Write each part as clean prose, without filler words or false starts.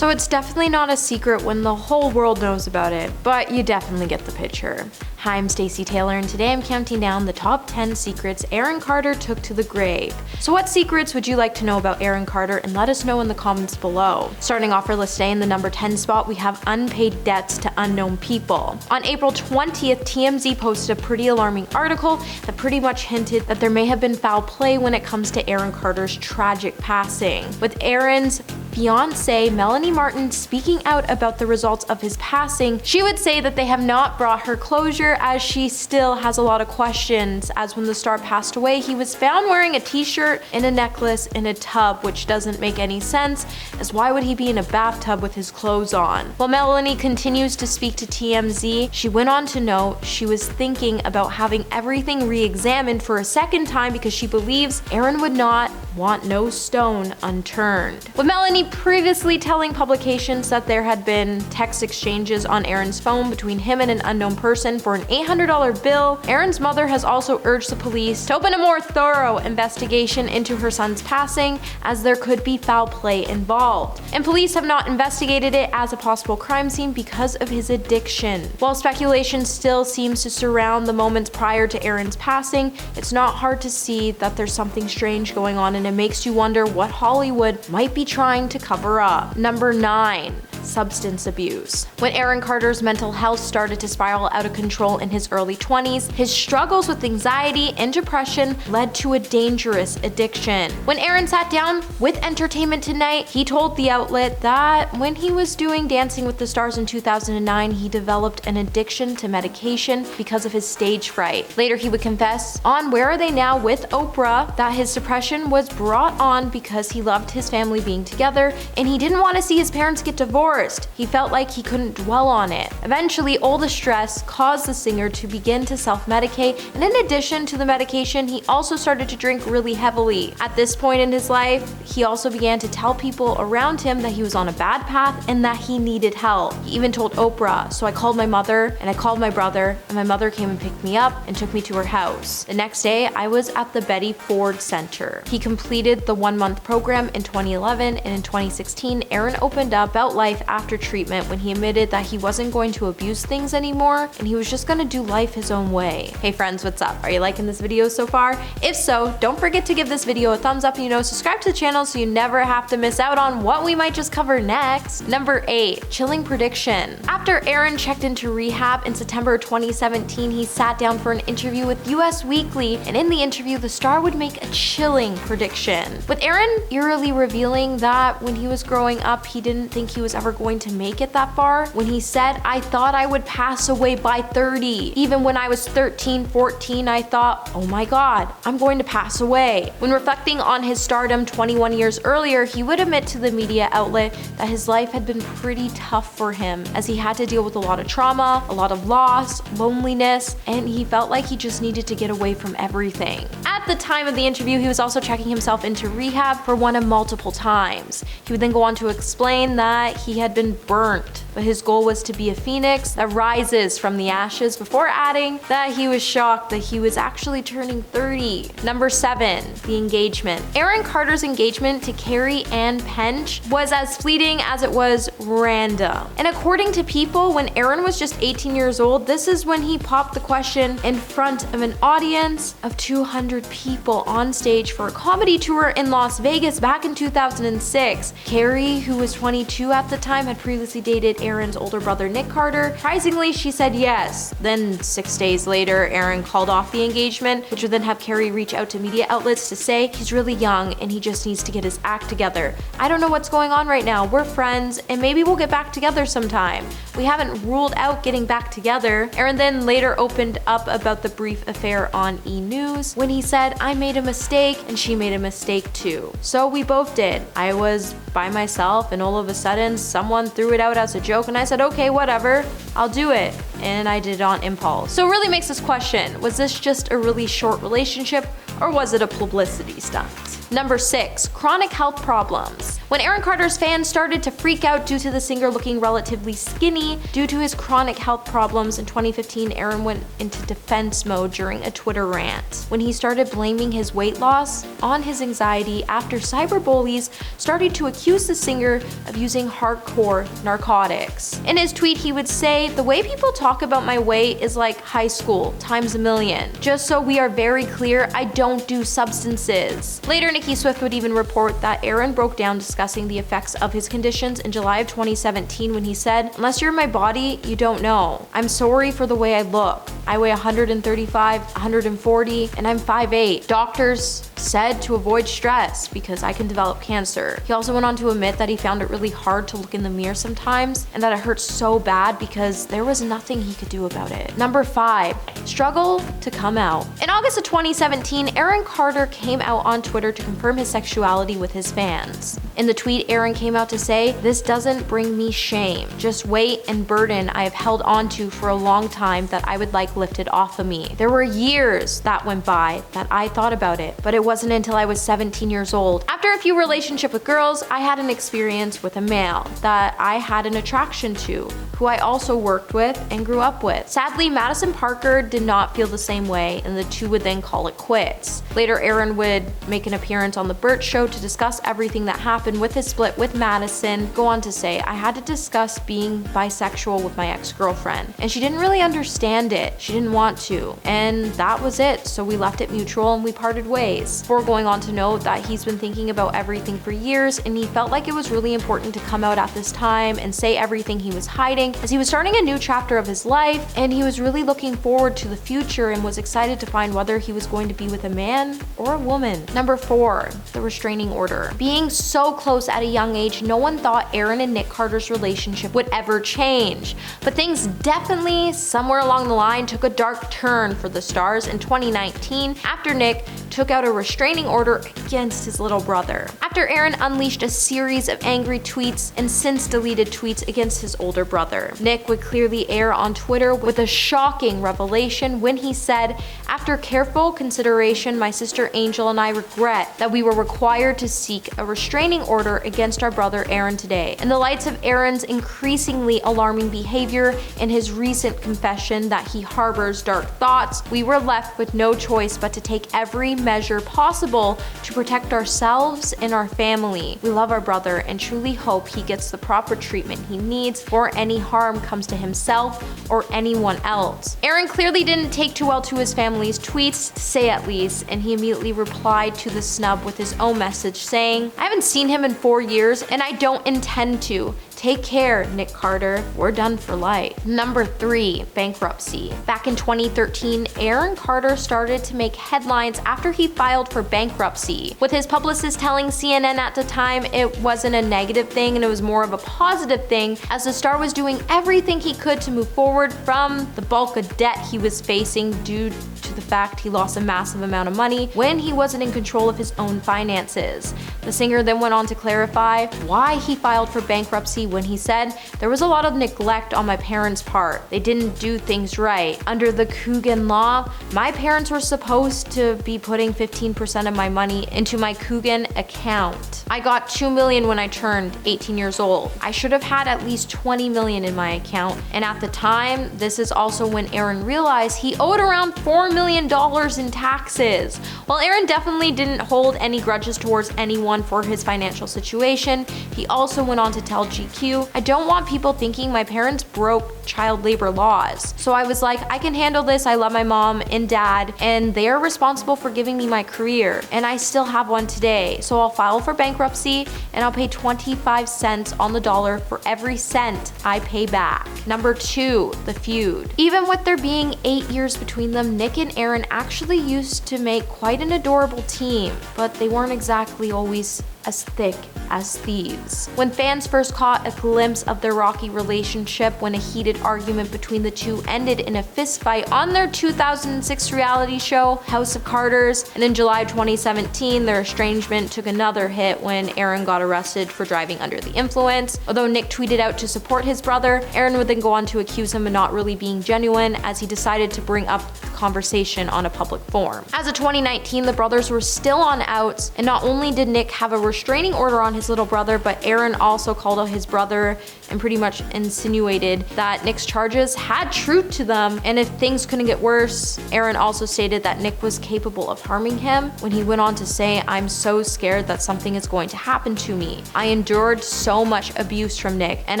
So it's definitely not a secret when the whole world knows about it, but you definitely get the picture. Hi, I'm Stacey Taylor, and today I'm counting down the top 10 secrets Aaron Carter took to the grave. So what secrets would you like to know about Aaron Carter, and let us know in the comments below. Starting off our list today in the number 10 spot, we have unpaid debts to unknown people. On April 20th, TMZ posted a pretty alarming article that pretty much hinted that there may have been foul play when it comes to Aaron Carter's tragic passing, with Aaron's fiancée Melanie Martin speaking out about the results of his passing. She would say that they have not brought her closure, as she still has a lot of questions, as when the star passed away, he was found wearing a t-shirt and a necklace in a tub, which doesn't make any sense, as why would he be in a bathtub with his clothes on? While Melanie continues to speak to TMZ, she went on to note she was thinking about having everything re-examined for a second time because she believes Aaron would not want no stone unturned. With Melanie previously telling publications that there had been text exchanges on Aaron's phone between him and an unknown person for an $800 bill, Aaron's mother has also urged the police to open a more thorough investigation into her son's passing, as there could be foul play involved. And police have not investigated it as a possible crime scene because of his addiction. While speculation still seems to surround the moments prior to Aaron's passing, it's not hard to see that there's something strange going on, and it makes you wonder what Hollywood might be trying to cover up. Number 9. Substance abuse. When Aaron Carter's mental health started to spiral out of control in his early 20s, his struggles with anxiety and depression led to a dangerous addiction. When Aaron sat down with Entertainment Tonight, he told the outlet that when he was doing Dancing with the Stars in 2009, he developed an addiction to medication because of his stage fright. Later, he would confess on Where Are They Now with Oprah that his depression was brought on because he loved his family being together and he didn't want to see his parents get divorced. He felt like he couldn't dwell on it. Eventually, all the stress caused the singer to begin to self-medicate, and in addition to the medication, he also started to drink really heavily. At this point in his life, he also began to tell people around him that he was on a bad path and that he needed help. He even told Oprah, "So I called my mother and I called my brother, and my mother came and picked me up and took me to her house. The next day, I was at the Betty Ford Center." He completed the 1-month program in 2011, and in 2016, Aaron opened up about life after treatment when he admitted that he wasn't going to abuse things anymore and he was just gonna do life his own way. Hey friends, what's up? Are you liking this video so far? If so, don't forget to give this video a thumbs up and subscribe to the channel so you never have to miss out on what we might just cover next. Number 8. Chilling prediction. After Aaron checked into rehab in September 2017, he sat down for an interview with US Weekly, and in the interview, the star would make a chilling prediction, with Aaron eerily revealing that when he was growing up, he didn't think he was ever going to make it that far, when he said, "I thought I would pass away by 30. Even when I was 13, 14, I thought, oh my god, I'm going to pass away." When reflecting on his stardom 21 years earlier, he would admit to the media outlet that his life had been pretty tough for him, as he had to deal with a lot of trauma, a lot of loss, loneliness, and he felt like he just needed to get away from everything. At the time of the interview, he was also checking himself into rehab for one of multiple times. He would then go on to explain that he had been burnt, but his goal was to be a phoenix that rises from the ashes, before adding that he was shocked that he was actually turning 30. Number 7. The engagement. Aaron Carter's engagement to Carrie Ann Pench was as fleeting as it was random. And according to People, when Aaron was just 18 years old, this is when he popped the question in front of an audience of 200 people on stage for a comedy tour in Las Vegas back in 2006. Carrie, who was 22 at the time, had previously dated Aaron's older brother Nick Carter. Surprisingly, she said yes. Then 6 days later, Aaron called off the engagement, which would then have Carrie reach out to media outlets to say he's really young and he just needs to get his act together. "I don't know what's going on right now. We're friends and maybe we'll get back together sometime. We haven't ruled out getting back together." Aaron then later opened up about the brief affair on E! News when he said, "I made a mistake and she made a mistake too. So we both did. I was by myself and all of a sudden someone threw it out as a joke and I said, okay, whatever, I'll do it." And I did it on impulse. So it really makes us question, was this just a really short relationship or was it a publicity stunt? Number 6, chronic health problems. When Aaron Carter's fans started to freak out due to the singer looking relatively skinny due to his chronic health problems in 2015, Aaron went into defense mode during a Twitter rant when he started blaming his weight loss on his anxiety after cyberbullies started to accuse the singer of using hardcore narcotics. In his tweet, he would say, "The way people talk about my weight is like high school times a million. Just so we are very clear, I don't do substances." Later, Nicki Swift would even report that Aaron broke down discussing the effects of his conditions in July of 2017 when he said, "Unless you're in my body, you don't know. I'm sorry for the way I look. I weigh 135, 140, and I'm 5'8". Doctors said to avoid stress because I can develop cancer. He also went on to admit that he found it really hard to look in the mirror sometimes and that it hurt so bad because there was nothing he could do about it. Number 5, struggle to come out. In August of 2017, Aaron Carter came out on Twitter to confirm his sexuality with his fans. In the tweet, Aaron came out to say, "This doesn't bring me shame, just weight and burden I have held onto for a long time that I would like lifted off of me. There were years that went by that I thought about it, but it wasn't until I was 17 years old. After a few relationships with girls, I had an experience with a male that I had an attraction to, who I also worked with and grew up with. Sadly, Madison Parker did not feel the same way, and the two would then call it quits." Later, Aaron would make an appearance on The Burt Show to discuss everything that happened with his split with Madison. Go on to say, "I had to discuss being bisexual with my ex-girlfriend, and she didn't really understand it. She didn't want to, and that was it, so we left it mutual and we parted ways." Before going on to note that he's been thinking about everything for years, and he felt like it was really important to come out at this time and say everything he was hiding, as he was starting a new chapter of his life, and he was really looking forward to the future and was excited to find whether he was going to be with a man or a woman. Number 4, the restraining order. Being so close at a young age, no one thought Aaron and Nick Carter's relationship would ever change. But things definitely, somewhere along the line, took a dark turn for the stars in 2019 after Nick took out a restraining order against his little brother. After Aaron unleashed a series of angry tweets and since deleted tweets against his older brother. Nick would clearly air on Twitter with a shocking revelation when he said, "After careful consideration, my sister Angel and I regret that we were required to seek a restraining order against our brother Aaron today. In the lights of Aaron's increasingly alarming behavior and his recent confession that he harbors dark thoughts, we were left with no choice but to take every measure possible to protect ourselves and our family. We love our brother and truly hope he gets the proper treatment he needs before any harm comes to himself or anyone else." Aaron clearly didn't take too well to his family's tweets, to say at least, and he immediately replied to the snub with his own message saying, "I haven't seen him in 4 years and I don't intend to. Take care, Nick Carter. We're done for life." Number 3, bankruptcy. Back in 2013, Aaron Carter started to make headlines after he filed for bankruptcy, with his publicist telling CNN at the time it wasn't a negative thing and it was more of a positive thing, as the star was doing everything he could to move forward from the bulk of debt he was facing due to the fact he lost a massive amount of money when he wasn't in control of his own finances. The singer then went on to clarify why he filed for bankruptcy when he said, "There was a lot of neglect on my parents' part. They didn't do things right. Under the Coogan law, my parents were supposed to be putting 15% of my money into my Coogan account. I got $2 million when I turned 18 years old. I should have had at least $20 million in my account. And at the time, this is also when Aaron realized he owed around $4 million in taxes." While Aaron definitely didn't hold any grudges towards anyone for his financial situation, he also went on to tell GQ, "I don't want people thinking my parents broke child labor laws. So I was like, I can handle this. I love my mom and dad, and they are responsible for giving me my career, and I still have one today. So I'll file for bankruptcy, and I'll pay 25 cents on the dollar for every cent I pay back." Number 2, the feud. Even with there being 8 years between them, Nick and Aaron actually used to make quite an adorable team, but they weren't exactly always as thick as thieves. When fans first caught a glimpse of their rocky relationship when a heated argument between the two ended in a fistfight on their 2006 reality show, House of Carters, and in July 2017, their estrangement took another hit when Aaron got arrested for driving under the influence. Although Nick tweeted out to support his brother, Aaron would then go on to accuse him of not really being genuine, as he decided to bring up conversation on a public forum. As of 2019, the brothers were still on outs, and not only did Nick have a restraining order on his little brother, but Aaron also called out his brother and pretty much insinuated that Nick's charges had truth to them, and if things couldn't get worse, Aaron also stated that Nick was capable of harming him when he went on to say, "I'm so scared that something is going to happen to me. I endured so much abuse from Nick, and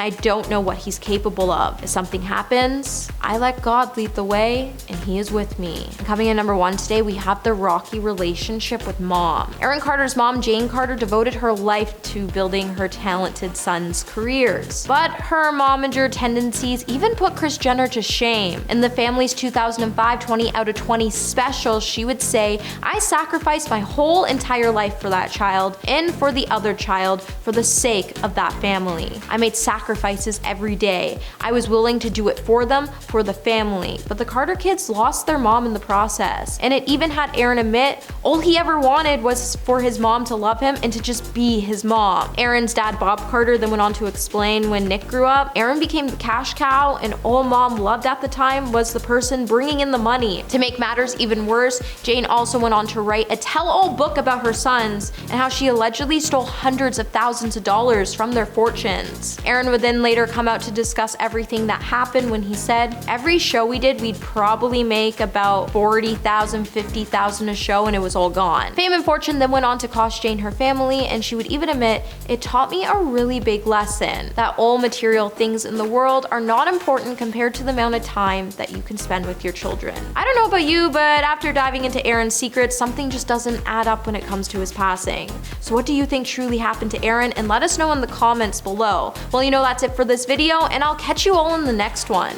I don't know what he's capable of. If something happens, I let God lead the way, and he is with me." And coming in number 1 today, we have the rocky relationship with mom. Aaron Carter's mom, Jane Carter, devoted her life to building her talented sons' careers. But her momager tendencies even put Kris Jenner to shame. In the family's 2005 20 out of 20 special, she would say, "I sacrificed my whole entire life for that child and for the other child for the sake of that family. I made sacrifices every day. I was willing to do it for them, for the family." But the Carter kids lost their mom in the process. And it even had Aaron admit all he ever wanted was for his mom to love him and to just be his mom. Aaron's dad, Bob Carter, then went on to explain when Nick grew up, Aaron became the cash cow, and all mom loved at the time was the person bringing in the money. To make matters even worse, Jane also went on to write a tell-all book about her sons and how she allegedly stole hundreds of thousands of dollars from their fortunes. Aaron would then later come out to discuss everything that happened when he said, "Every show we did, we'd probably make about $40,000, $50,000 a show, and it was all gone." Fame and fortune then went on to cost Jane her family, and she would even admit, "It taught me a really big lesson, that all material things in the world are not important compared to the amount of time that you can spend with your children." I don't know about you, but after diving into Aaron's secrets, something just doesn't add up when it comes to his passing. So what do you think truly happened to Aaron? And let us know in the comments below. Well, that's it for this video, and I'll catch you all in the next one.